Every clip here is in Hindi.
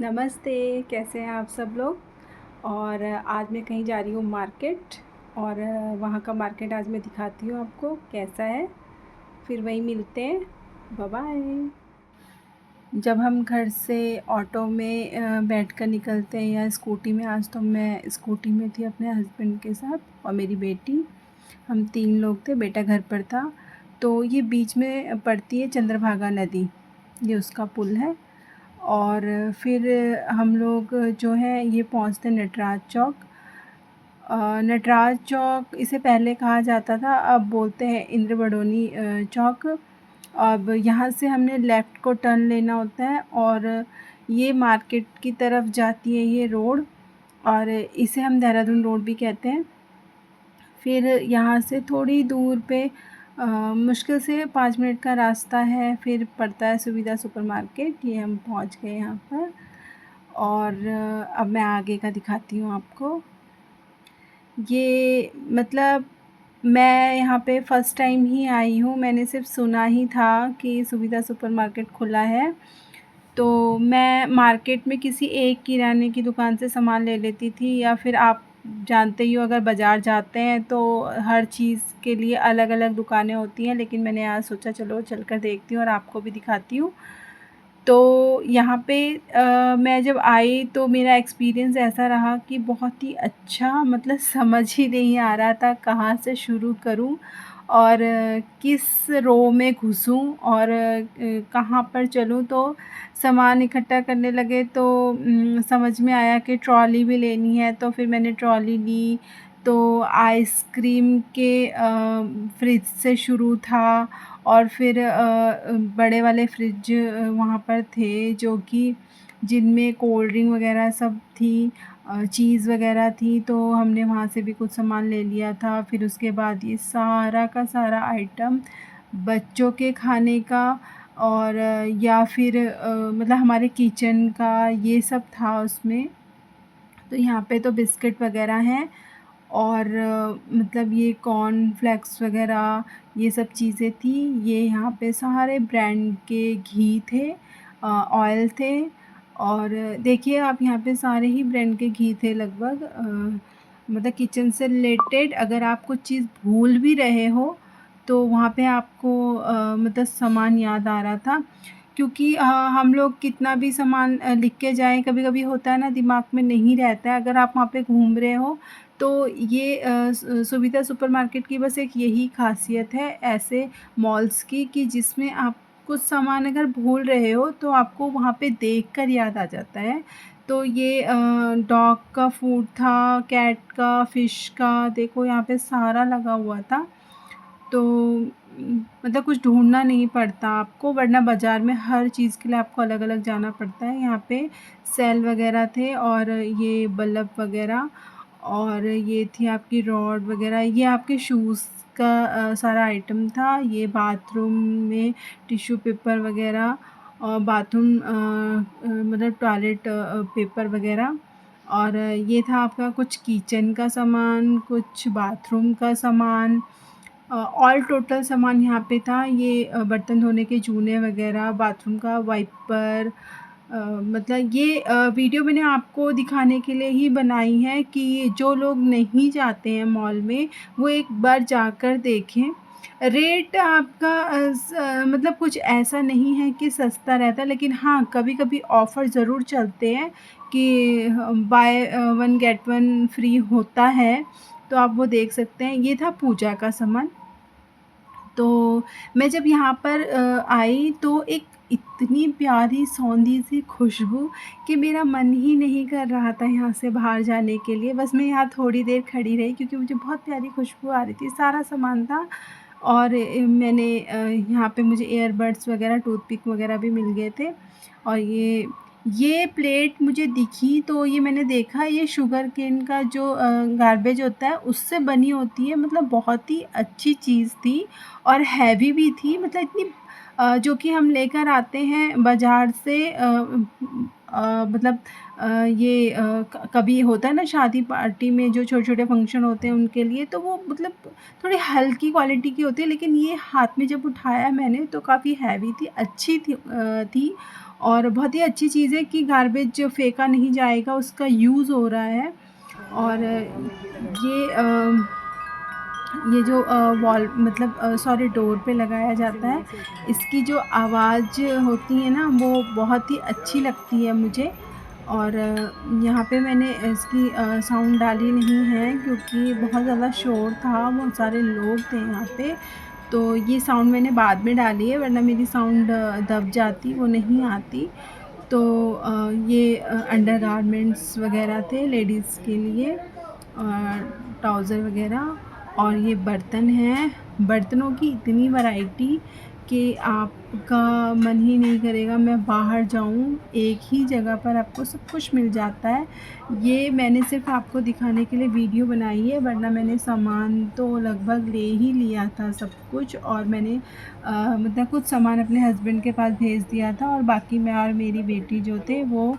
नमस्ते, कैसे हैं आप सब लोग। और आज मैं कहीं जा रही हूँ मार्केट। और वहाँ का मार्केट आज मैं दिखाती हूँ आपको कैसा है। फिर वहीं मिलते हैं। Bye bye. जब हम घर से ऑटो में बैठकर निकलते हैं या स्कूटी में, आज तो मैं स्कूटी में थी अपने हस्बैंड के साथ और मेरी बेटी। हम 3 लोग थे, बेटा घर पर था। तो ये बीच में पड़ती है चंद्रभागा नदी, ये उसका पुल है। और फिर हम लोग जो है ये पहुँचते नटराज चौक। नटराज चौक इसे पहले कहा जाता था, अब बोलते हैं इंद्र बडोनी चौक। अब यहाँ से हमने लेफ़्ट को टर्न लेना होता है और ये मार्केट की तरफ जाती है ये रोड, और इसे हम देहरादून रोड भी कहते हैं। फिर यहाँ से थोड़ी दूर पे मुश्किल से 5 मिनट का रास्ता है, फिर पड़ता है सुविधा सुपरमार्केट। ये हम पहुँच गए यहाँ पर। और अब मैं आगे का दिखाती हूँ आपको। ये मतलब मैं यहाँ पे फ़र्स्ट टाइम ही आई हूँ, मैंने सिर्फ सुना ही था कि सुविधा सुपरमार्केट खुला है। तो मैं मार्केट में किसी एक किराने की दुकान से सामान ले लेती थी, या फिर आप जानते ही हो अगर बाज़ार जाते हैं तो हर चीज़ के लिए अलग-अलग दुकानें होती हैं। लेकिन मैंने आज सोचा चलो चलकर देखती हूँ और आपको भी दिखाती हूँ। तो यहाँ पे मैं जब आई तो मेरा एक्सपीरियंस ऐसा रहा कि बहुत ही अच्छा, मतलब समझ ही नहीं आ रहा था कहाँ से शुरू करूँ और किस रो में घुसूँ और कहाँ पर चलूँ। तो सामान इकट्ठा करने लगे तो समझ में आया कि ट्रॉली भी लेनी है, तो फिर मैंने ट्रॉली ली। तो आइसक्रीम के फ्रिज से शुरू था, और फिर बड़े वाले फ्रिज वहाँ पर थे जो कि जिनमें कोल्ड ड्रिंक वग़ैरह सब थी, चीज़ वग़ैरह थी, तो हमने वहाँ से भी कुछ सामान ले लिया था। फिर उसके बाद ये सारा का सारा आइटम बच्चों के खाने का, और या फिर मतलब हमारे किचन का ये सब था उसमें। तो यहाँ पे तो बिस्किट वग़ैरह हैं, और मतलब ये कॉर्नफ्लेक्स वग़ैरह ये सब चीज़ें थी। ये यहाँ पे सारे ब्रांड के घी थे, ऑयल थे। और देखिए आप यहाँ पे सारे ही ब्रांड के घी थे लगभग। मतलब किचन से रिलेटेड अगर आप कुछ चीज़ भूल भी रहे हो तो वहाँ पे आपको मतलब सामान याद आ रहा था। क्योंकि हम लोग कितना भी सामान लिख के जाएँ, कभी-कभी होता है ना दिमाग में नहीं रहता है। अगर आप वहाँ पे घूम रहे हो तो ये सुविधा सुपरमार्केट की बस एक यही ख़ासियत है ऐसे मॉल्स की, कि जिसमें आप कुछ सामान अगर भूल रहे हो तो आपको वहाँ पे देखकर याद आ जाता है। तो ये डॉग का फूड था, कैट का, फ़िश का, देखो यहाँ पे सारा लगा हुआ था। तो मतलब कुछ ढूँढना नहीं पड़ता आपको, वरना बाज़ार में हर चीज़ के लिए आपको अलग-अलग जाना पड़ता है। यहाँ पे सेल वग़ैरह थे, और ये बल्ब वग़ैरह, और ये थी आपकी रॉड वग़ैरह, ये आपके शूज़ का सारा आइटम था। ये बाथरूम में टिश्यू पेपर वग़ैरह, और बाथरूम मतलब टॉयलेट पेपर वग़ैरह। और ये था आपका कुछ किचन का सामान, कुछ बाथरूम का सामान, ऑल टोटल सामान यहाँ पे था। ये बर्तन धोने के जूने वग़ैरह, बाथरूम का वाइपर। मतलब ये वीडियो मैंने आपको दिखाने के लिए ही बनाई है कि जो लोग नहीं जाते हैं मॉल में, वो एक बार जाकर देखें। रेट आपका मतलब कुछ ऐसा नहीं है कि सस्ता रहता है, लेकिन हाँ, कभी-कभी ऑफ़र ज़रूर चलते हैं कि by one get one free होता है, तो आप वो देख सकते हैं। ये था पूजा का सामान। तो मैं जब यहाँ पर आई तो एक इतनी प्यारी सौंधी-सी खुशबू कि मेरा मन ही नहीं कर रहा था यहाँ से बाहर जाने के लिए। बस मैं यहाँ थोड़ी देर खड़ी रही क्योंकि मुझे बहुत प्यारी खुशबू आ रही थी, सारा सामान था। और मैंने यहाँ पे मुझे ईयरबड्स वग़ैरह, टूथपिक वग़ैरह भी मिल गए थे। और ये प्लेट मुझे दिखी तो ये मैंने देखा, ये शुगरकेन का जो गार्बेज होता है उससे बनी होती है। मतलब बहुत ही अच्छी चीज़ थी और हैवी भी थी, मतलब इतनी जो कि हम लेकर आते हैं बाज़ार से मतलब ये कभी होता है ना शादी पार्टी में जो छोटे-छोटे फंक्शन होते हैं उनके लिए, तो वो मतलब थोड़ी हल्की क्वालिटी की होती है, लेकिन ये हाथ में जब उठाया मैंने तो काफ़ी हैवी थी, अच्छी थी। और बहुत ही अच्छी चीज़ है कि गार्बेज जो फेंका नहीं जाएगा उसका यूज़ हो रहा है। और ये जो वॉल मतलब सॉरी डोर पे लगाया जाता है, इसकी जो आवाज़ होती है ना वो बहुत ही अच्छी लगती है मुझे। और यहाँ पे मैंने इसकी साउंड डाली नहीं है क्योंकि बहुत ज़्यादा शोर था, बहुत सारे लोग थे यहाँ पे। तो ये साउंड मैंने बाद में डाली है, वरना मेरी साउंड दब जाती, वो नहीं आती। तो ये अंडरगारमेंट्स वग़ैरह थे लेडीज़ के लिए, ट्राउज़र वग़ैरह। और ये बर्तन हैं, बर्तनों की इतनी वैरायटी कि आपका मन ही नहीं करेगा मैं बाहर जाऊँ, एक ही जगह पर आपको सब कुछ मिल जाता है। ये मैंने सिर्फ़ आपको दिखाने के लिए वीडियो बनाई है, वरना मैंने सामान तो लगभग ले ही लिया था सब कुछ। और मैंने मतलब कुछ सामान अपने हस्बैंड के पास भेज दिया था, और बाकी मैं और मेरी बेटी जो थे वो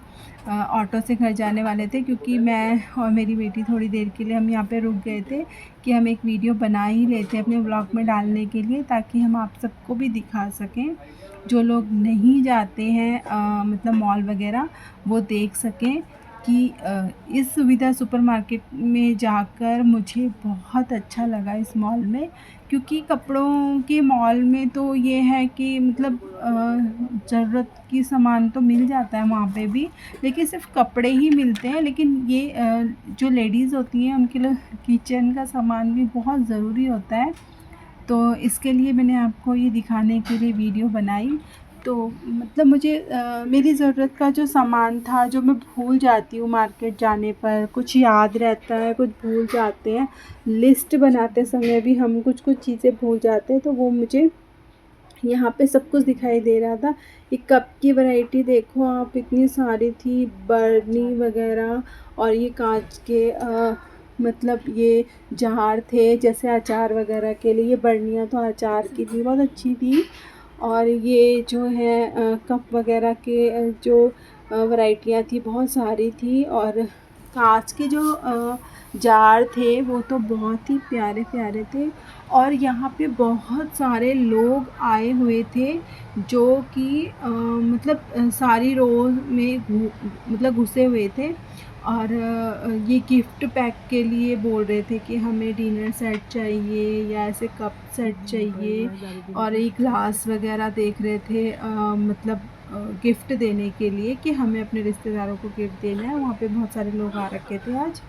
ऑटो से घर जाने वाले थे, क्योंकि मैं और मेरी बेटी थोड़ी देर के लिए हम यहाँ पे रुक गए थे कि हम एक वीडियो बना ही लेते अपने व्लॉग में डालने के लिए, ताकि हम आप सबको भी दिखा सकें। जो लोग नहीं जाते हैं मतलब मॉल वगैरह, वो देख सकें कि इस सुविधा सुपरमार्केट में जाकर मुझे बहुत अच्छा लगा इस मॉल में। क्योंकि कपड़ों के मॉल में तो ये है कि मतलब ज़रूरत की सामान तो मिल जाता है वहाँ पे भी, लेकिन सिर्फ़ कपड़े ही मिलते हैं। लेकिन ये जो लेडीज़ होती हैं उनके लिए किचन का सामान भी बहुत ज़रूरी होता है। तो इसके लिए मैंने आपको ये दिखाने के लिए वीडियो बनाई। तो मतलब मुझे मेरी ज़रूरत का जो सामान था, जो मैं भूल जाती हूँ मार्केट जाने पर, कुछ याद रहता है, कुछ भूल जाते हैं। लिस्ट बनाते समय भी हम कुछ-कुछ चीज़ें भूल जाते हैं, तो वो मुझे यहाँ पे सब कुछ दिखाई दे रहा था। ये कप की वैरायटी देखो आप, इतनी सारी थी, बर्नी वग़ैरह। और ये काँच के मतलब ये जार थे, जैसे अचार वग़ैरह के लिए। ये बर्नियाँ तो अचार की थी, बहुत अच्छी थी। और ये जो है कप वग़ैरह के जो वैराइटियाँ थी, बहुत सारी थी। और काँच के जो जार थे वो तो बहुत ही प्यारे-प्यारे थे। और यहाँ पे बहुत सारे लोग आए हुए थे, जो कि मतलब सारी रो में मतलब घुसे हुए थे। और ये गिफ्ट पैक के लिए बोल रहे थे कि हमें डिनर सेट चाहिए या ऐसे कप सेट चाहिए। और ये ग्लास वगैरह देख रहे थे मतलब गिफ्ट देने के लिए, कि हमें अपने रिश्तेदारों को गिफ्ट देना है। वहाँ पे बहुत सारे लोग आ रखे थे आज।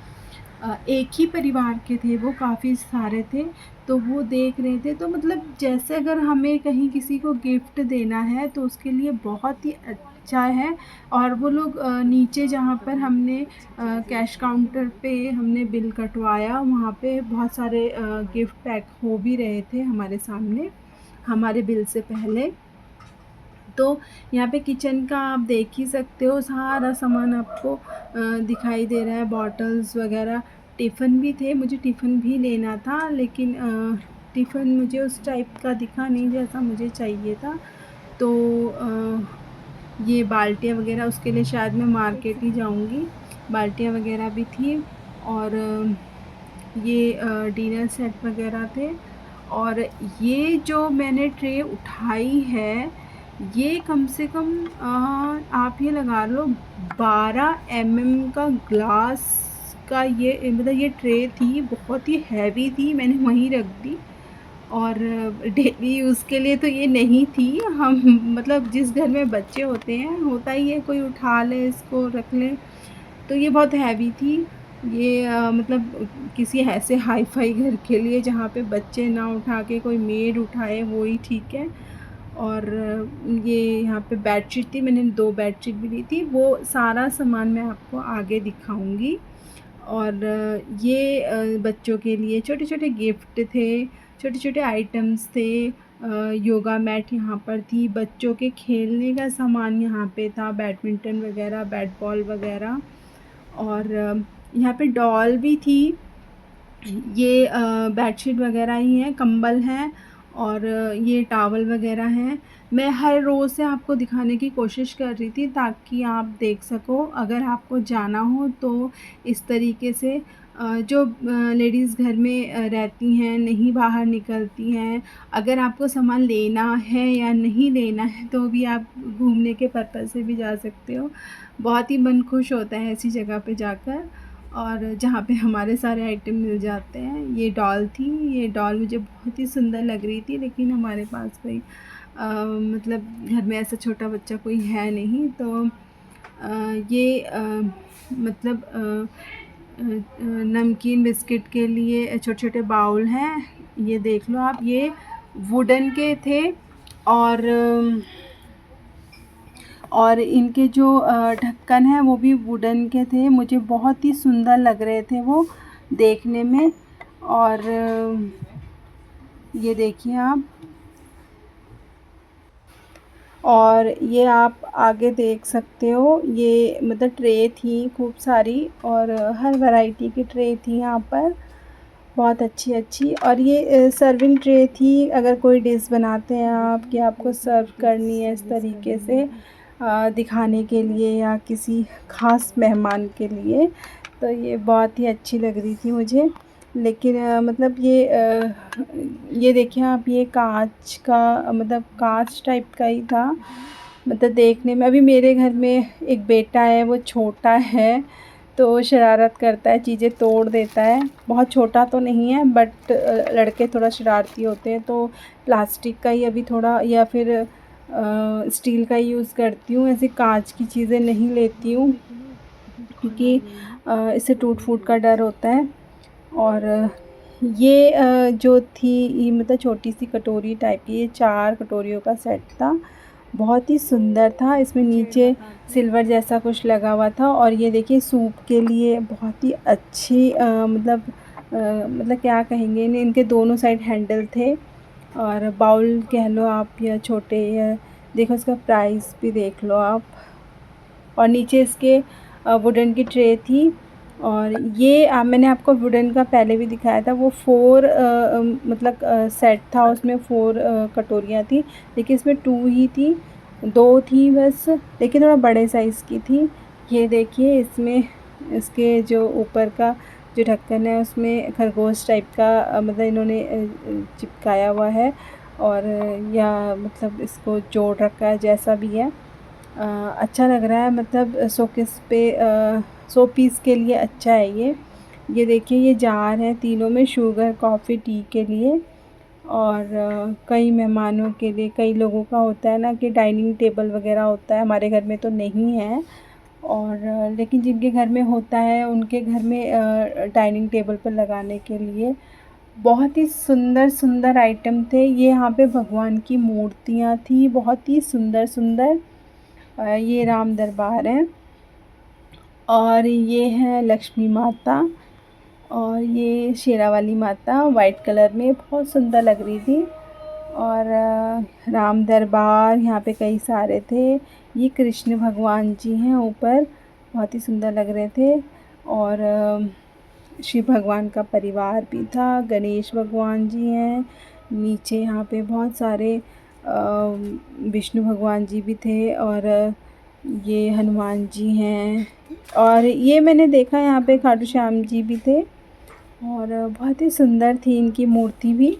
एक ही परिवार के थे वो, काफ़ी सारे थे। तो वो देख रहे थे, तो मतलब जैसे अगर हमें कहीं किसी को गिफ्ट देना है तो उसके लिए बहुत ही अच्छा है। और वो लोग नीचे जहाँ पर हमने कैश काउंटर पे हमने बिल कटवाया, वहाँ पे बहुत सारे गिफ्ट पैक हो भी रहे थे हमारे सामने, हमारे बिल से पहले। तो यहाँ पे किचन का आप देख ही सकते हो, सारा सामान आपको दिखाई दे रहा है, बॉटल्स वगैरह। टिफ़िन भी थे, मुझे टिफ़िन भी लेना था, लेकिन टिफ़िन मुझे उस टाइप का दिखा नहीं जैसा मुझे चाहिए था। तो ये बाल्टियाँ वगैरह, उसके लिए शायद मैं मार्केट ही जाऊँगी। बाल्टियाँ वगैरह भी थी। और ये डिनर सेट वगैरह थे। और ये जो मैंने ट्रे उठाई है, ये कम से कम आप ये लगा लो 12 एमएम का ग्लास का ये मतलब ये ट्रे थी, बहुत ही हैवी थी, मैंने वहीं रख दी। और डेली यूज़ के लिए तो ये नहीं थी। हम मतलब जिस घर में बच्चे होते हैं, होता ही है कोई उठा ले इसको रख ले। तो ये बहुत हैवी थी। ये मतलब किसी ऐसे हाई-फ़ाई घर के लिए जहाँ पे बच्चे ना उठा के कोई मेड उठाए, वो ही ठीक है। और ये यहाँ पे बेडशीट थी, मैंने 2 बेडशीट भी ली थी, वो सारा सामान मैं आपको आगे दिखाऊँगी। और ये बच्चों के लिए छोटे-छोटे गिफ्ट थे, छोटे-छोटे आइटम्स थे। योगा मैट यहाँ पर थी, बच्चों के खेलने का सामान यहाँ पे था, बैडमिंटन वगैरह, बैट बॉल वगैरह। और यहाँ पे डॉल भी थी। ये बेडशीट वगैरह ही हैं, कंबल हैं। और ये टॉवल वगैरह हैं। मैं हर रोज़ से आपको दिखाने की कोशिश कर रही थी, ताकि आप देख सको। अगर आपको जाना हो तो इस तरीके से जो लेडीज़ घर में रहती हैं, नहीं बाहर निकलती हैं, अगर आपको सामान लेना है या नहीं लेना है तो भी आप घूमने के पर्पज़ से भी जा सकते हो। बहुत ही मन खुश होता है ऐसी जगह पे जाकर, और जहाँ पे हमारे सारे आइटम मिल जाते हैं। ये डॉल थी, ये डॉल मुझे बहुत ही सुंदर लग रही थी, लेकिन हमारे पास कोई मतलब घर में ऐसा छोटा बच्चा कोई है नहीं, तो ये मतलब नमकीन बिस्किट के लिए छोटे-छोटे बाउल हैं। ये देख लो आप, ये वुडन के थे, और इनके जो ढक्कन हैं वो भी वुडन के थे। मुझे बहुत ही सुंदर लग रहे थे वो देखने में। और ये देखिए आप, और ये आप आगे देख सकते हो, ये मतलब ट्रे थी खूब सारी, और हर वैरायटी की ट्रे थी यहाँ पर, बहुत अच्छी अच्छी। और ये सर्विंग ट्रे थी, अगर कोई डिश बनाते हैं आप कि आपको सर्व करनी है इस तरीके से दिखाने के लिए या किसी ख़ास मेहमान के लिए, तो ये बहुत ही अच्छी लग रही थी मुझे। लेकिन मतलब ये देखिए आप, ये कांच का मतलब कांच टाइप का ही था, मतलब देखने में। अभी मेरे घर में एक बेटा है, वो छोटा है, तो वो शरारत करता है, चीज़ें तोड़ देता है। बहुत छोटा तो नहीं है, बट लड़के थोड़ा शरारती होते हैं, तो प्लास्टिक का ही अभी थोड़ा, या फिर स्टील का ही यूज़ करती हूँ। ऐसे कांच की चीज़ें नहीं लेती हूँ, क्योंकि इससे टूट फूट का डर होता है। और ये जो थी, ये मतलब छोटी सी कटोरी टाइप की, ये 4 कटोरियों का सेट था, बहुत ही सुंदर था। इसमें नीचे सिल्वर जैसा कुछ लगा हुआ था, और ये देखिए सूप के लिए बहुत ही अच्छी मतलब क्या कहेंगे इन्हें, इनके दोनों साइड हैंडल थे, और बाउल कह लो आप या छोटे, या देखो इसका प्राइस भी देख लो आप। और नीचे इसके वुडन की ट्रे थी। और ये मैंने आपको वुडन का पहले भी दिखाया था, वो 4 मतलब सेट था, उसमें 4 कटोरियाँ थी, लेकिन इसमें 2 ही थी, 2 थी बस, लेकिन थोड़ा बड़े साइज़ की थी। ये देखिए, इसमें इसके जो ऊपर का जो ढक्कन है उसमें खरगोश टाइप का मतलब इन्होंने चिपकाया हुआ है, और या मतलब इसको जोड़ रखा है, जैसा भी है। अच्छा लग रहा है, मतलब शोकेस पे शो पीस के लिए अच्छा है ये। ये देखिए, ये जार है तीनों में, शुगर, कॉफ़ी, टी के लिए, और कई मेहमानों के लिए। कई लोगों का होता है ना कि डाइनिंग टेबल वगैरह होता है, हमारे घर में तो नहीं है, और लेकिन जिनके घर में होता है उनके घर में डाइनिंग टेबल पर लगाने के लिए। बहुत ही सुंदर सुंदर आइटम थे। ये यहाँ पे भगवान की मूर्तियाँ थी, बहुत ही सुंदर सुंदर। ये राम दरबार है, और ये है लक्ष्मी माता, और ये शेरावाली माता वाइट कलर में बहुत सुंदर लग रही थी। और राम दरबार यहाँ पे कई सारे थे। ये कृष्ण भगवान जी हैं ऊपर, बहुत ही सुंदर लग रहे थे। और शिव भगवान का परिवार भी था, गणेश भगवान जी हैं नीचे। यहाँ पे बहुत सारे विष्णु भगवान जी भी थे, और ये हनुमान जी हैं, और ये मैंने देखा यहाँ पे खाटू श्याम जी भी थे, और बहुत ही सुंदर थी इनकी मूर्ति भी।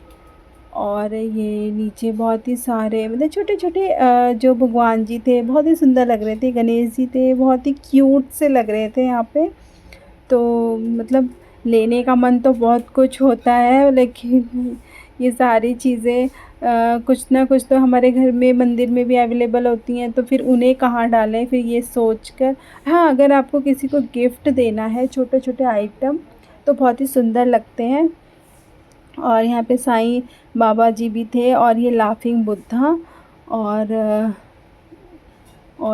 और ये नीचे बहुत ही सारे मतलब छोटे छोटे जो भगवान जी थे, बहुत ही सुंदर लग रहे थे। गणेश जी थे, बहुत ही क्यूट से लग रहे थे यहाँ पे। तो मतलब लेने का मन तो बहुत कुछ होता है, लेकिन ये सारी चीज़ें कुछ ना कुछ तो हमारे घर में मंदिर में भी अवेलेबल होती हैं, तो फिर उन्हें कहाँ डालें, फिर ये सोच कर। हाँ, अगर आपको किसी को गिफ्ट देना है छोटे छोटे आइटम, तो बहुत ही सुंदर लगते हैं। और यहाँ पे साईं बाबा जी भी थे, और ये लाफिंग बुद्धा, और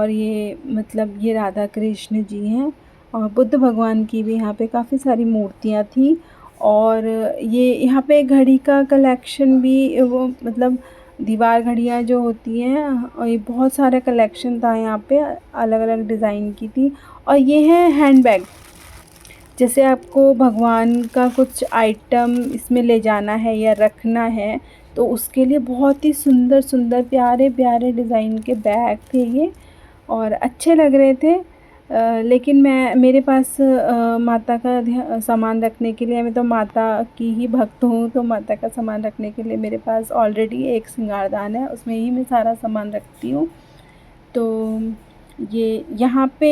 ये मतलब ये राधा कृष्ण जी हैं, और बुद्ध भगवान की भी यहाँ पे काफ़ी सारी मूर्तियाँ थी। और ये यहाँ पे घड़ी का कलेक्शन भी, वो मतलब दीवार घड़ियाँ जो होती हैं, और ये बहुत सारा कलेक्शन था यहाँ पे, अलग अलग डिज़ाइन की थी। और ये है हैंडबैग, जैसे आपको भगवान का कुछ आइटम इसमें ले जाना है या रखना है, तो उसके लिए बहुत ही सुंदर सुंदर प्यारे प्यारे डिज़ाइन के बैग थे ये, और अच्छे लग रहे थे। लेकिन मेरे पास माता का सामान रखने के लिए, मैं तो माता की ही भक्त हूँ, तो माता का सामान रखने के लिए मेरे पास ऑलरेडी एक सिंगारदान है, उसमें ही मैं सारा सामान रखती हूँ। तो ये यहाँ पे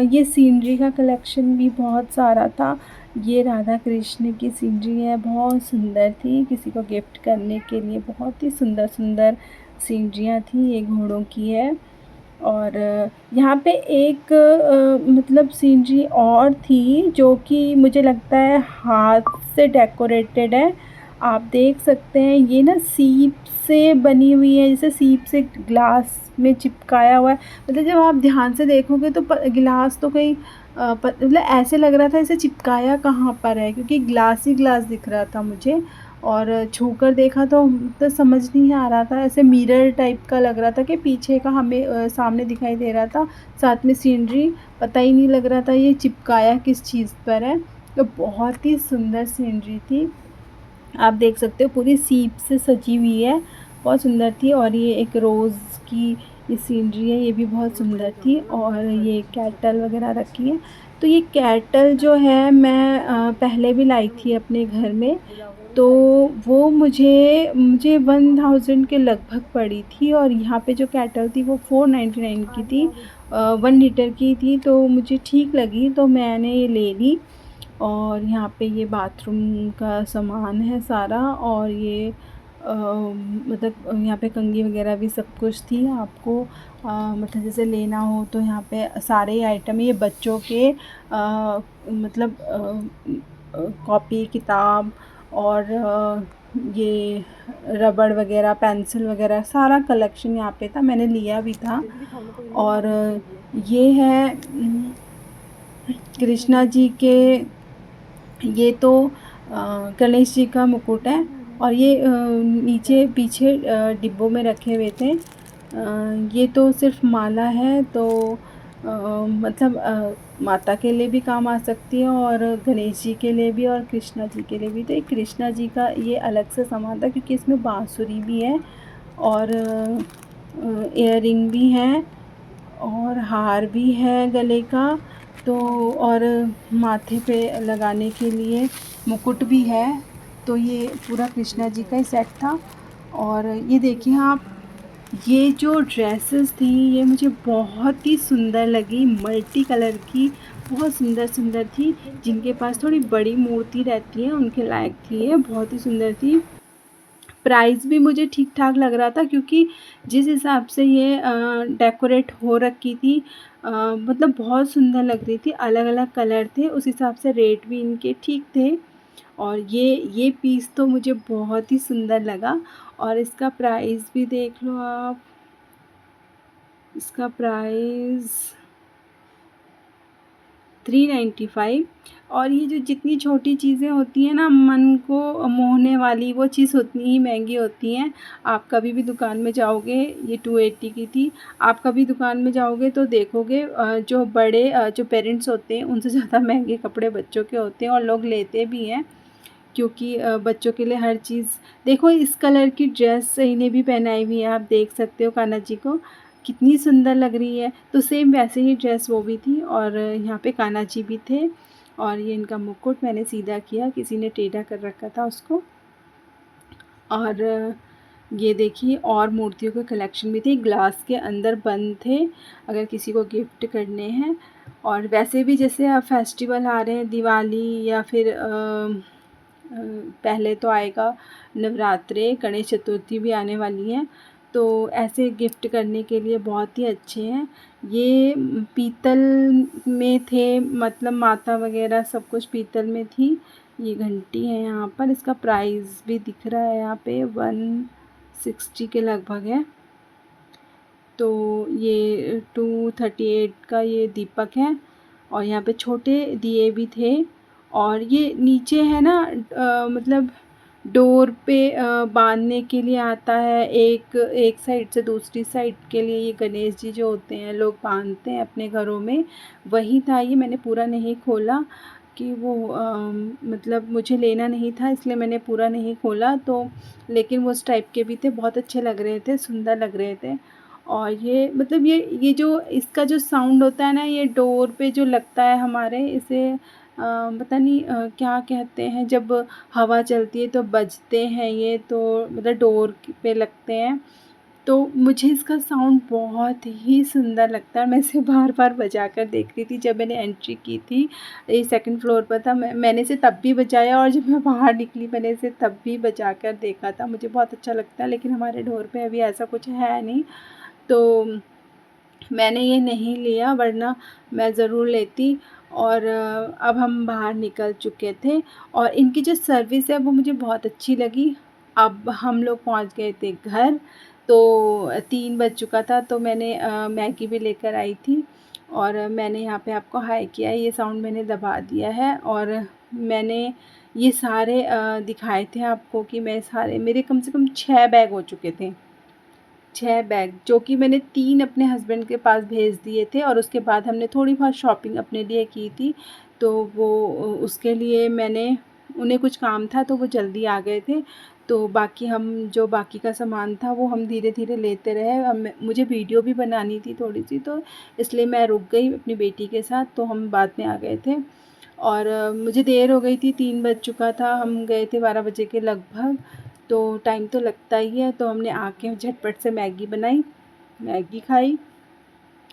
ये सीनरी का कलेक्शन भी बहुत सारा था। ये राधा कृष्ण की सीनरी है, बहुत सुंदर थी, किसी को गिफ्ट करने के लिए बहुत ही सुंदर सुंदर सीनरियाँ थी। ये घोड़ों की है। और यहाँ पे एक मतलब सीनरी और थी जो कि मुझे लगता है हाथ से डेकोरेटेड है। आप देख सकते हैं ये ना सीप से बनी हुई है, जैसे सीप से ग्लास में चिपकाया हुआ है। मतलब जब आप ध्यान से देखोगे तो गिलास तो कहीं मतलब ऐसे लग रहा था इसे चिपकाया कहाँ पर है, क्योंकि ग्लास ही ग्लास दिख रहा था मुझे। और छूकर देखा तो समझ नहीं आ रहा था, ऐसे मिरर टाइप का लग रहा था कि पीछे का हमें सामने दिखाई दे रहा था, साथ में सीनरी, पता ही नहीं लग रहा था ये चिपकाया किस चीज़ पर है। तो बहुत ही सुंदर सीनरी थी, आप देख सकते हो पूरी सीप से सजी हुई है, बहुत सुंदर थी। और ये एक रोज़ की ये सीनरी है, ये भी बहुत सुंदर थी। और ये कैटल वगैरह रखी है। तो ये कैटल जो है मैं पहले भी लाई थी अपने घर में, तो वो मुझे मुझे 1000 के लगभग पड़ी थी। और यहाँ पे जो कैटल थी वो 499 की थी, 1 लीटर की थी, तो मुझे ठीक लगी तो मैंने ये ले ली। और यहाँ पे ये बाथरूम का सामान है सारा। और ये मतलब यहाँ पे कंघी वगैरह भी सब कुछ थी। आपको मतलब जैसे लेना हो तो यहाँ पे सारे आइटम, ये बच्चों के मतलब कॉपी किताब और ये रबड़ वगैरह पेंसिल वगैरह सारा कलेक्शन यहाँ पे था, मैंने लिया भी था। और ये है कृष्णा जी के, ये तो गणेश जी का मुकुट है। और ये नीचे पीछे डिब्बों में रखे हुए थे। ये तो सिर्फ माला है, तो मतलब माता के लिए भी काम आ सकती है और गणेश जी के लिए भी और कृष्णा जी के लिए भी। तो एक कृष्णा जी का ये अलग से सामान था, क्योंकि इसमें बांसुरी भी है और इयररिंग भी है और हार भी है गले का। तो और माथे पे लगाने के लिए मुकुट भी है। तो ये पूरा कृष्णा जी का ही सेट था। और ये देखिए आप, ये जो ड्रेसेस थी ये मुझे बहुत ही सुंदर लगी, मल्टी कलर की, बहुत सुंदर सुंदर थी। जिनके पास थोड़ी बड़ी मूर्ति रहती है उनके लायक थी, ये बहुत ही सुंदर थी। प्राइस भी मुझे ठीक ठाक लग रहा था, क्योंकि जिस हिसाब से ये डेकोरेट हो रखी थी, मतलब बहुत सुंदर लग रही थी, अलग अलग कलर थे, उस हिसाब से रेट भी इनके ठीक थे। और ये पीस तो मुझे बहुत ही सुंदर लगा। और इसका प्राइस भी देख लो आप, इसका प्राइस 395। और ये जो जितनी छोटी चीज़ें होती हैं ना मन को मोहने वाली, वो चीज़ उतनी ही महंगी होती हैं। आप कभी भी दुकान में जाओगे, ये 280 की थी, आप कभी दुकान में जाओगे तो देखोगे जो बड़े जो पेरेंट्स होते हैं उनसे ज़्यादा महंगे कपड़े बच्चों के होते हैं, और लोग लेते भी हैं, क्योंकि बच्चों के लिए हर चीज़। देखो इस कलर की ड्रेस इन्हें भी पहनाई हुई है, आप देख सकते हो कान्हा जी को, कितनी सुंदर लग रही है। तो सेम वैसे ही ड्रेस वो भी थी, और यहाँ पे कान्हा जी भी थे। और ये इनका मुकुट मैंने सीधा किया, किसी ने टेढ़ा कर रखा था उसको। और ये देखिए और मूर्तियों के कलेक्शन भी थे, ग्लास के अंदर बंद थे, अगर किसी को गिफ्ट करने हैं। और वैसे भी जैसे अब फेस्टिवल आ रहे हैं, दिवाली या फिर पहले तो आएगा नवरात्रे, गणेश चतुर्थी भी आने वाली है, तो ऐसे गिफ्ट करने के लिए बहुत ही अच्छे हैं। ये पीतल में थे, मतलब माता वगैरह सब कुछ पीतल में थी। ये घंटी है यहाँ पर, इसका प्राइस भी दिख रहा है यहाँ पे 160 के लगभग है। तो ये 238 का ये दीपक है। और यहाँ पे छोटे दिए भी थे। और ये नीचे है ना मतलब डोर पे बांधने के लिए आता है, एक एक साइड से दूसरी साइड के लिए ये गणेश जी जो होते हैं लोग बांधते हैं अपने घरों में, वही था ये। मैंने पूरा नहीं खोला कि वो मतलब मुझे लेना नहीं था, इसलिए मैंने पूरा नहीं खोला। तो लेकिन वो उस टाइप के भी थे, बहुत अच्छे लग रहे थे, सुंदर लग रहे थे। और ये मतलब ये जो इसका जो साउंड होता है ना, ये डोर पे जो लगता है हमारे, इसे पता नहीं क्या कहते हैं, जब हवा चलती है तो बजते हैं ये, तो मतलब डोर पे लगते हैं। तो मुझे इसका साउंड बहुत ही सुंदर लगता है। मैं इसे बार-बार बजा कर देख रही थी। जब मैंने एंट्री की थी, ये सेकंड फ्लोर पर था, मैंने इसे तब भी बजाया, और जब मैं बाहर निकली मैंने इसे तब भी बजा कर देखा था। मुझे बहुत अच्छा लगता है, लेकिन हमारे डोर पे अभी ऐसा कुछ है नहीं, तो मैंने ये नहीं लिया, वरना मैं ज़रूर लेती। और अब हम बाहर निकल चुके थे, और इनकी जो सर्विस है वो मुझे बहुत अच्छी लगी। अब हम लोग पहुंच गए थे घर, तो 3 बज चुका था, तो मैंने मैगी भी लेकर आई थी, और मैंने यहाँ पे आपको हाय किया है। ये साउंड मैंने दबा दिया है, और मैंने ये सारे दिखाए थे आपको कि मैं सारे, मेरे कम से कम 6 बैग हो चुके थे। 6 बैग, जो कि मैंने 3 अपने हस्बैंड के पास भेज दिए थे, और उसके बाद हमने थोड़ी बहुत शॉपिंग अपने लिए की थी। तो वो उसके लिए मैंने, उन्हें कुछ काम था तो वो जल्दी आ गए थे। तो बाकी हम जो बाकी का सामान था वो हम धीरे-धीरे लेते रहे। मुझे वीडियो भी बनानी थी थोड़ी-सी, तो इसलिए मैं रुक गई अपनी बेटी के साथ, तो हम बाद में आ गए थे। और मुझे देर हो गई थी, 3 बज चुका था, हम गए थे 12 बजे के लगभग, तो टाइम तो लगता ही है। तो हमने आके झटपट से मैगी बनाई, मैगी खाई।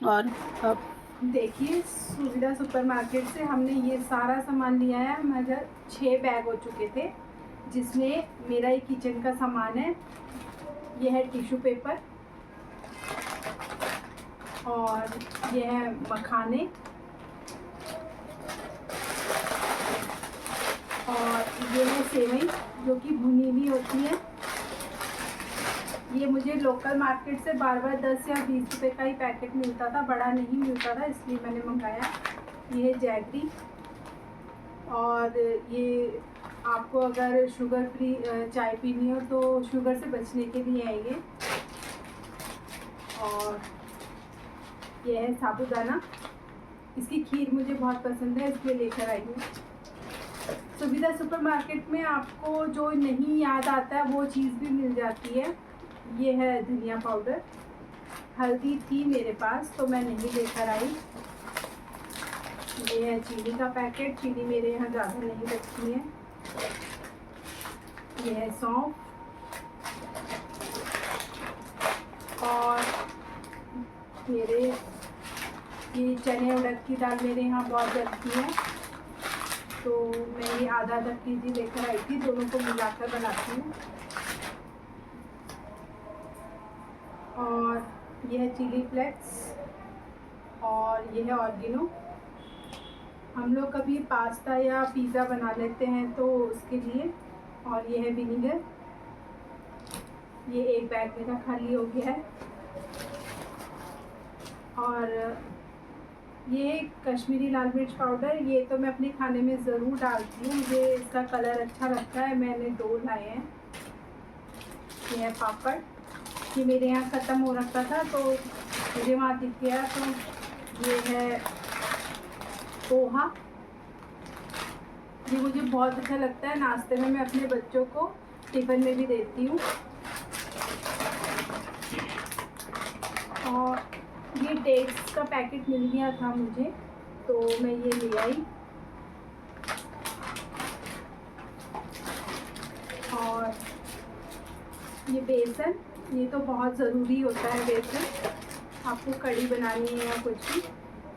और अब देखिए, सुविधा सुपरमार्केट से हमने ये सारा सामान लिया है। हमारे 6 बैग हो चुके थे, जिसमें मेरा ये किचन का सामान है, ये है टिश्यू पेपर, और ये है मखाने, और ये है सेवई जो कि भुनी हुई होती है। ये मुझे लोकल मार्केट से बार-बार 10 या 20 रुपए का ही पैकेट मिलता था, बड़ा नहीं मिलता था, इसलिए मैंने मंगाया। ये है जैगरी, और ये आपको अगर शुगर फ्री चाय पीनी हो तो शुगर से बचने के लिए है ये। और ये है साबूदाना, इसकी खीर मुझे बहुत पसंद है, इसलिए लेकर आई हूँ। सुविधा सुपरमार्केट में आपको जो नहीं याद आता है वो चीज़ भी मिल जाती है। ये है धनिया पाउडर, हल्दी थी मेरे पास तो मैं नहीं लेकर आई। ये है चीनी का पैकेट, चीनी मेरे यहाँ ज़्यादा नहीं रखी है। ये है सौंफ, और मेरे ये चने उड़द की दाल मेरे यहाँ बहुत जलती है, तो मैं ये आधा केजी लेकर आई थी, दोनों को मिलाकर बनाती हूँ। और ये है चिली फ्लेक्स, और ये है ऑर्गेनो। हम लोग कभी पास्ता या पिज़्ज़ा बना लेते हैं तो उसके लिए। और ये है विनीगर, ये एक बैग मेरा खाली हो गया है। और ये कश्मीरी लाल मिर्च पाउडर, ये तो मैं अपने खाने में ज़रूर डालती हूँ, मुझे इसका कलर अच्छा लगता है, मैंने 2 लाए हैं। ये है पापड़, ये मेरे यहाँ ख़त्म हो रखा था तो मुझे वहाँ दिख गया। तो ये है पोहा, ये मुझे बहुत अच्छा लगता है, नाश्ते में मैं अपने बच्चों को टिफ़िन में भी देती हूँ। और ये डेट्स का पैकेट मिल गया था मुझे, तो मैं ये ले आई। और ये बेसन, ये तो बहुत ज़रूरी होता है बेसन, आपको कढ़ी बनानी है या कुछ भी।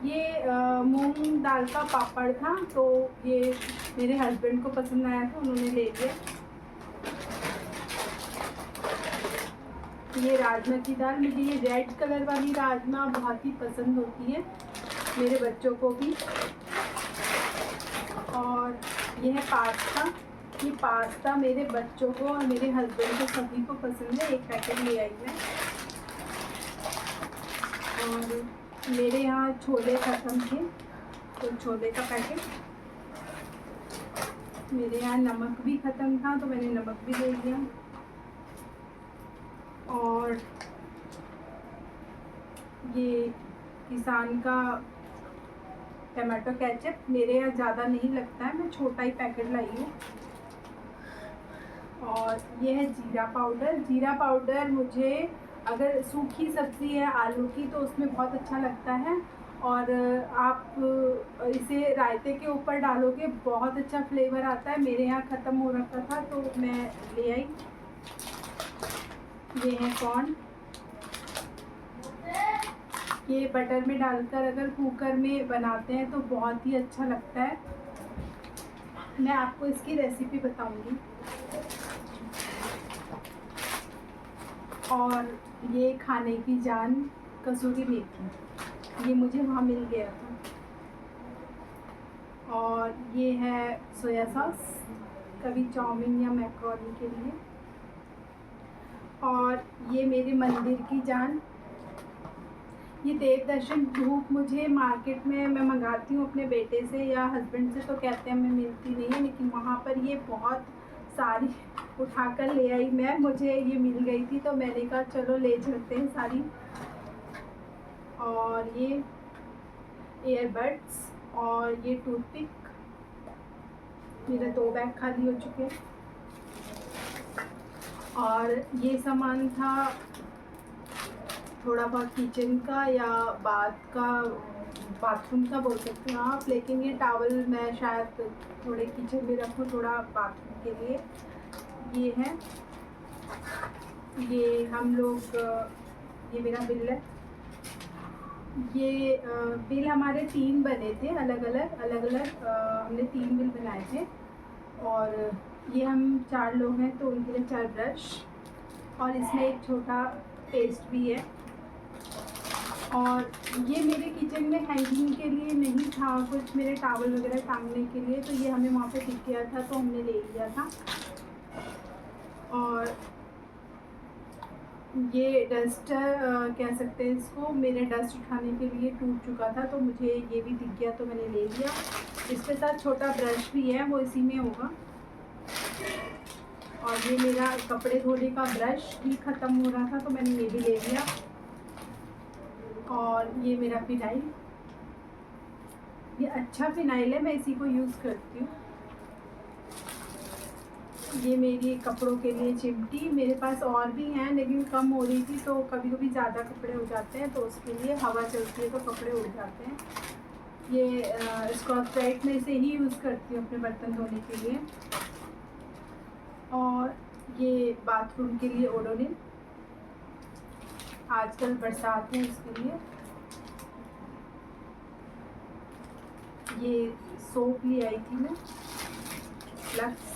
ये मूंग दाल का पापड़ था, तो ये मेरे हस्बैंड को पसंद आया था, उन्होंने ले लिया। ये राजमा की दाल, मुझे ये रेड कलर वाली राजमा बहुत ही पसंद होती है, मेरे बच्चों को भी। और ये है पास्ता, ये पास्ता मेरे बच्चों को और मेरे हस्बैंड को सभी को पसंद है, एक पैकेट ले आई मैं। और मेरे यहाँ छोले ख़त्म थे, तो छोले का पैकेट। मेरे यहाँ नमक भी ख़त्म था, तो मैंने नमक भी ले लिया। और ये किसान का टमाटो केचप, मेरे यहाँ ज़्यादा नहीं लगता है, मैं छोटा ही पैकेट लाई हूँ। और ये है जीरा पाउडर, जीरा पाउडर मुझे अगर सूखी सब्ज़ी है आलू की तो उसमें बहुत अच्छा लगता है। और आप इसे रायते के ऊपर डालोगे, बहुत अच्छा फ्लेवर आता है। मेरे यहाँ ख़त्म हो रखा था तो मैं ले आई। ये है कॉर्न। ये बटर में डालकर अगर कुकर में बनाते हैं तो बहुत ही अच्छा लगता है। मैं आपको इसकी रेसिपी बताऊंगी। और ये खाने की जान कसूरी मेथी, ये मुझे वहाँ मिल गया था। और ये है सोया सॉस, कभी चाउमीन या मैक्रोनी के लिए। और ये मेरे मंदिर की जान, ये देवदर्शन धूप मुझे मार्केट में मैं मंगाती हूँ अपने बेटे से या हस्बैंड से, तो कहते हैं हमें मिलती नहीं है, लेकिन वहाँ पर ये बहुत सारी उठाकर ले आई मैं। मुझे ये मिल गई थी तो मैंने कहा चलो ले चलते हैं सारी। और ये ईयरबड्स और ये टूथपिक, मेरे 2 बैग खाली हो चुके हैं। और ये सामान था थोड़ा बहुत किचन का या बाथरूम का बोल सकते हैं आप, लेकिन ये टॉवल मैं शायद थोड़े किचन में रखूँ, थोड़ा बाथरूम के लिए। ये है, ये हम लोग, ये मेरा बिल है। ये बिल हमारे 3 बने थे, अलग अलग हमने 3 बिल बनाए थे। और ये हम 4 लोग हैं तो उनके लिए 4 ब्रश, और इसमें एक छोटा पेस्ट भी है। और ये मेरे किचन में हैंगिंग के लिए नहीं था, कुछ मेरे टॉवल वगैरह टांगने के लिए, तो ये हमें वहाँ पे दिख गया था तो हमने ले लिया था। और ये डस्टर कह सकते हैं इसको, मेरे डस्ट उठाने के लिए टूट चुका था तो मुझे ये भी दिख गया तो मैंने ले लिया। इसके साथ छोटा ब्रश भी है, वो इसी में होगा। और ये मेरा कपड़े धोने का ब्रश भी ख़त्म हो रहा था तो मैंने ये भी ले लिया। और ये मेरा फिनाइल, ये अच्छा फिनाइल है, मैं इसी को यूज़ करती हूँ। ये मेरी कपड़ों के लिए चिमटी, मेरे पास और भी हैं लेकिन कम हो रही थी तो कभी कभी ज़्यादा कपड़े हो जाते हैं तो उसके लिए हवा चलती है तो कपड़े उड़ जाते हैं। ये स्कॉच ब्राइट में से ही यूज़ करती हूँ अपने बर्तन धोने के लिए। और ये बाथरूम के लिए ओडोनिल, आजकल बरसात है उसके लिए। ये सोप ले आई थी मैं, लक्स।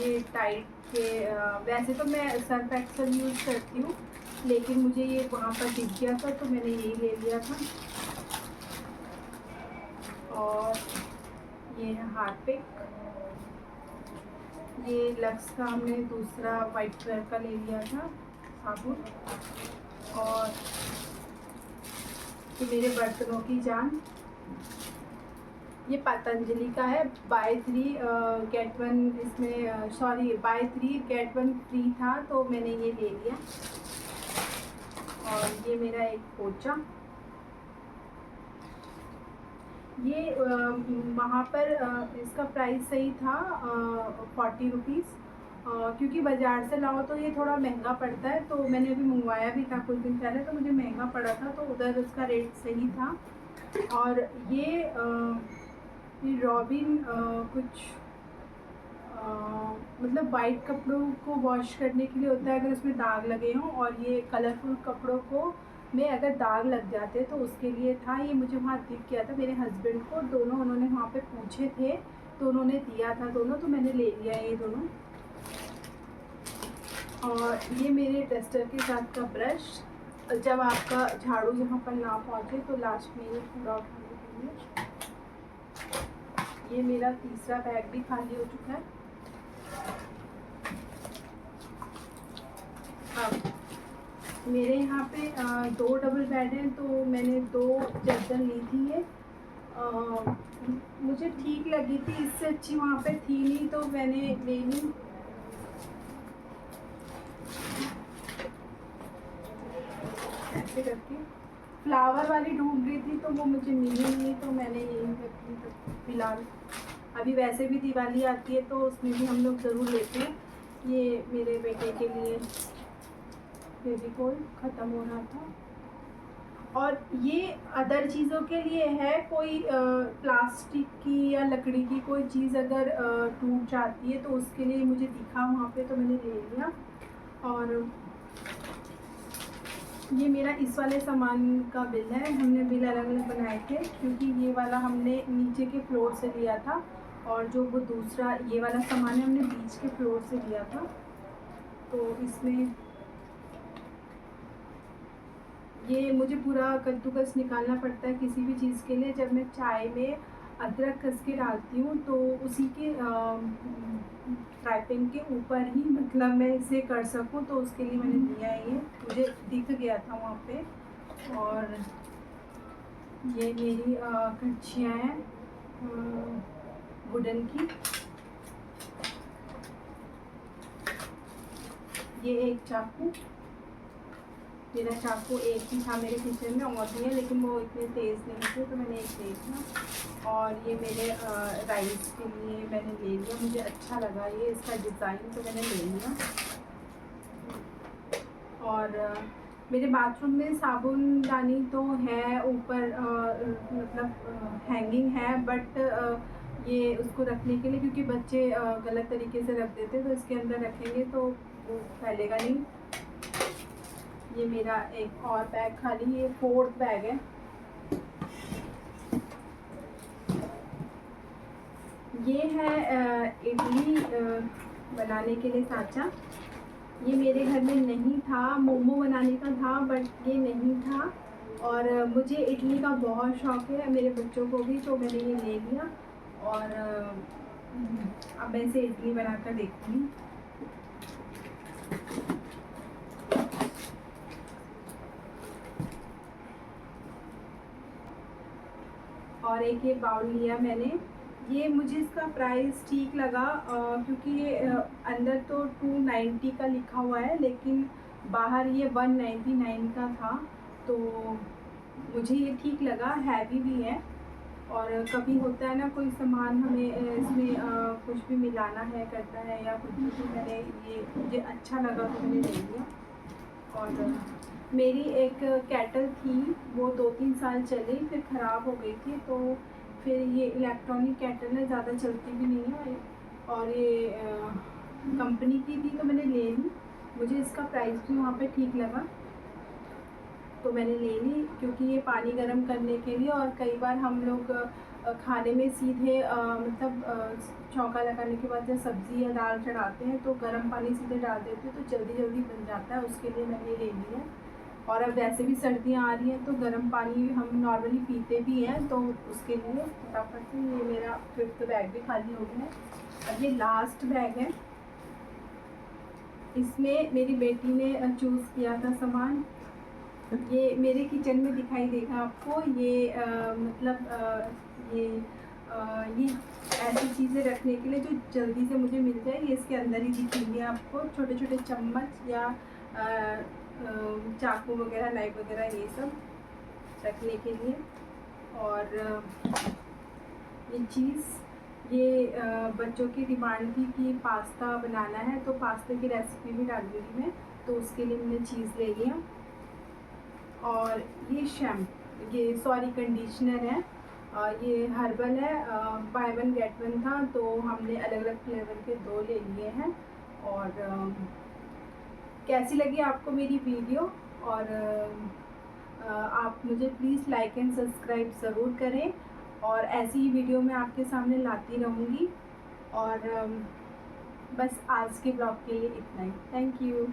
ये टाइड के वैसे तो मैं सर्फ एक्सेल यूज़ करती हूँ लेकिन मुझे ये वहाँ पर दिख गया था तो मैंने यही ले लिया था। और ये है हार्पिक, ये लक्स का हमने दूसरा वाइट कलर का ले लिया था साबुन। और ये मेरे बर्तनों की जान, ये पतंजलि का है, बाय 3 गेट 1, इसमें सॉरी बाय 3 गेट 1 फ्री था तो मैंने ये ले लिया। और ये मेरा एक पोचा, ये वहाँ पर इसका प्राइस सही था 40 रुपीज़, क्योंकि बाज़ार से लाओ तो ये थोड़ा महंगा पड़ता है, तो मैंने अभी मंगवाया भी था कुछ दिन पहले तो मुझे महंगा पड़ा था तो उधर उसका रेट सही था। और ये रॉबिन कुछ मतलब वाइट कपड़ों को वॉश करने के लिए होता है अगर उसमें दाग लगे हों, और ये कलरफुल कपड़ों को में अगर दाग लग जाते तो उसके लिए था। ये मुझे वहाँ दिख गया था, मेरे हस्बैंड को दोनों उन्होंने वहाँ पे पूछे थे तो उन्होंने दिया था दोनों, तो मैंने ले लिया ये दोनों। और ये मेरे डस्टर के साथ का ब्रश, जब आपका झाड़ू जहाँ पर ना पहुँचे तो लास्ट में ये पूरा उठाने के लिए। ये मेरा तीसरा बैग भी खाली हो चुका है। अब मेरे यहाँ पे 2 डबल बेड हैं तो मैंने 2 चादर ली थी। ये मुझे ठीक लगी थी, इससे अच्छी वहाँ पे थी नहीं तो मैंने ले ली। ऐसे करके फ्लावर वाली ढूंढ रही थी तो वो मुझे मिली नहीं तो मैंने यही रख ली फिलहाल। अभी वैसे भी दिवाली आती है तो उसमें भी हम लोग ज़रूर लेते हैं। ये मेरे बेटे के लिए फेविकोल ख़त्म हो रहा था। और ये अदर चीज़ों के लिए है, कोई प्लास्टिक की या लकड़ी की कोई चीज़ अगर टूट जाती है तो उसके लिए मुझे दिखा वहाँ पे, तो मैंने ले लिया। और ये मेरा इस वाले सामान का बिल है। हमने बिल अलग अलग बनाए थे क्योंकि ये वाला हमने नीचे के फ्लोर से लिया था और जो वो दूसरा ये वाला सामान है हमने बीच के फ्लोर से लिया था। तो इसमें ये मुझे पूरा कद्दूकस निकालना पड़ता है किसी भी चीज़ के लिए। जब मैं चाय में अदरक कस के डालती हूँ तो उसी के फ्राई पैन के ऊपर ही मतलब मैं इसे कर सकूँ, तो उसके लिए मैंने लिया है। ये मुझे दिख गया था वहाँ पे। और ये मेरी कड़छियाँ हैं वुडन की। ये एक चाकू, मेरा चाकू एक ही था मेरे किचन में, और भी है लेकिन वो इतने तेज़ नहीं थे तो मैंने एक ले लिया। और ये मेरे राइस के लिए मैंने ले लिया, मुझे अच्छा लगा ये इसका डिज़ाइन तो मैंने ले लिया। और मेरे बाथरूम में साबुनदानी तो है ऊपर, मतलब हैंगिंग है, बट ये उसको रखने के लिए क्योंकि बच्चे गलत तरीके से रख देते हैं, तो इसके अंदर रखेंगे तो वो फैलेगा नहीं। ये मेरा एक और बैग खाली, ये 4th बैग है। ये है इडली बनाने के लिए सांचा। ये मेरे घर में नहीं था, मोमो बनाने का था बट ये नहीं था। और मुझे इडली का बहुत शौक़ है, मेरे बच्चों को भी, तो मैंने ये ले लिया। और अब मैं इसे इडली बनाकर देखूँगी। और एक ये बाउल लिया मैंने, ये मुझे इसका प्राइस ठीक लगा क्योंकि ये अंदर तो 290 का लिखा हुआ है लेकिन बाहर ये 199 का था, तो मुझे ये ठीक लगा। हैवी भी है, और कभी होता है ना कोई सामान हमें इसमें कुछ भी मिलाना है, करना है या कुछ भी, तो मैंने ये मुझे अच्छा लगा तो मैंने ले लिया। और मेरी एक केटल थी, वो 2-3 साल चली फिर ख़राब हो गई थी, तो फिर ये इलेक्ट्रॉनिक केटल है, ज़्यादा चलती भी नहीं है और ये कंपनी की थी तो मैंने ले ली। मुझे इसका प्राइस भी वहाँ पे ठीक लगा तो मैंने ले ली, क्योंकि ये पानी गर्म करने के लिए, और कई बार हम लोग खाने में सीधे मतलब चौंका लगाने के बाद जब सब्ज़ी या दाल चढ़ाते हैं तो गर्म पानी सीधे डाल देते हैं तो जल्दी जल्दी बन जाता है, उसके लिए मैंने ले लिया। और अब वैसे भी सर्दियाँ आ रही हैं तो गर्म पानी हम नॉर्मली पीते भी हैं, तो उसके लिए फटाफट से ये मेरा 5th बैग भी खाली हो गया है। अब ये लास्ट बैग है, इसमें मेरी बेटी ने चूज़ किया था सामान। ये मेरे किचन में दिखाई देगा आपको, ये मतलब ये ऐसी चीज़ें रखने के लिए जो जल्दी से मुझे मिल जाए, ये इसके अंदर ही दिखेंगे आपको। छोटे छोटे चम्मच या चाकू वगैरह, नाइफ वगैरह, ये सब रखने के लिए। और ये चीज़, ये बच्चों की डिमांड थी कि पास्ता बनाना है, तो पास्ता की रेसिपी भी डाल दूँगी मैं, तो उसके लिए मैंने चीज़ ले लिया। और ये कंडीशनर है, ये हर्बल है, बाय 1 गेट 1 था, तो हमने अलग अलग फ्लेवर के 2 ले लिए हैं। और कैसी लगी आपको मेरी वीडियो, और आप मुझे प्लीज़ लाइक एंड सब्सक्राइब ज़रूर करें, और ऐसी ही वीडियो मैं आपके सामने लाती रहूँगी। और बस आज के ब्लॉग के लिए इतना ही। Thank you.